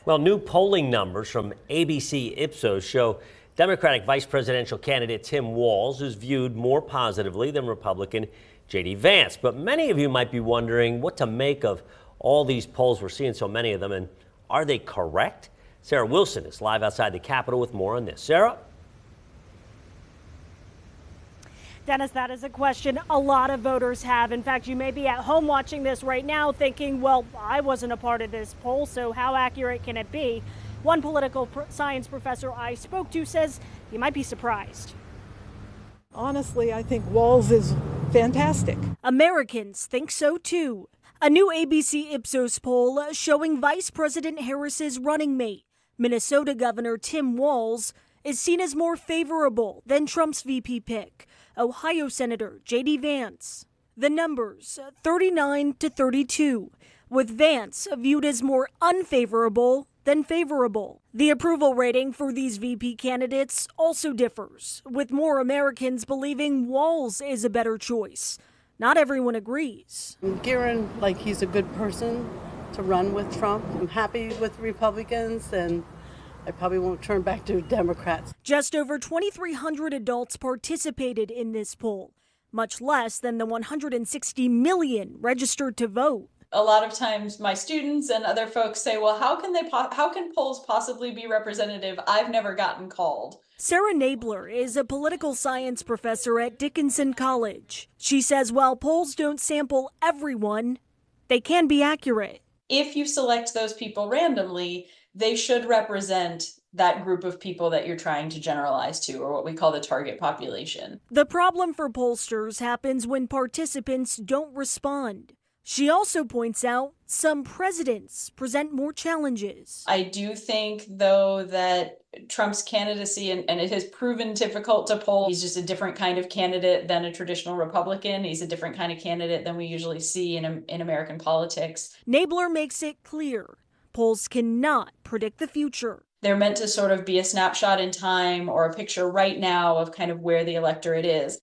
Well, new polling numbers from ABC Ipsos show Democratic vice presidential candidate Tim Walz is viewed more positively than Republican J.D. Vance. But many of you might be wondering what to make of all these polls. We're seeing so many of them, and are they correct? Sarah Wilson is live outside the Capitol with more on this. Sarah? Dennis, that is a question a lot of voters have. In fact, you may be at home watching this right now thinking, well, I wasn't a part of this poll, so how accurate can it be? One political science professor I spoke to says you might be surprised. Honestly, I think Walz is fantastic. Americans think so too. A new ABC Ipsos poll showing Vice President Harris's running mate, Minnesota Governor Tim Walz, is seen as more favorable than Trump's VP pick, Ohio Senator J.D. Vance. The numbers 39-32, with Vance viewed as more unfavorable than favorable. The approval rating for these VP candidates also differs, with more Americans believing Walz is a better choice. Not everyone agrees. Guerin, he's a good person to run with Trump. I'm happy with Republicans, and I probably won't turn back to Democrats. Just over 2,300 adults participated in this poll, much less than the 160 million registered to vote. A lot of times my students and other folks say, well, how can polls possibly be representative? I've never gotten called. Sarah Nabler is a political science professor at Dickinson College. She says while polls don't sample everyone, they can be accurate. If you select those people randomly, they should represent that group of people that you're trying to generalize to, or what we call the target population. The problem for pollsters happens when participants don't respond. She also points out some presidents present more challenges. I do think, though, that Trump's candidacy, and it has proven difficult to poll. He's just a different kind of candidate than a traditional Republican. He's a different kind of candidate than we usually see in American politics. Nabler makes it clear polls cannot predict the future. They're meant to sort of be a snapshot in time or a picture right now of kind of where the electorate is.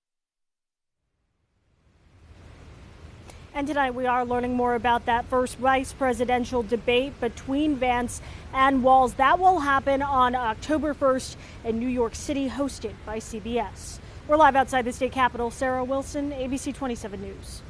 And tonight we are learning more about that first vice presidential debate between Vance and Walz. That will happen on October 1st in New York City, hosted by CBS. We're live outside the state capitol. Sarah Wilson, ABC 27 News.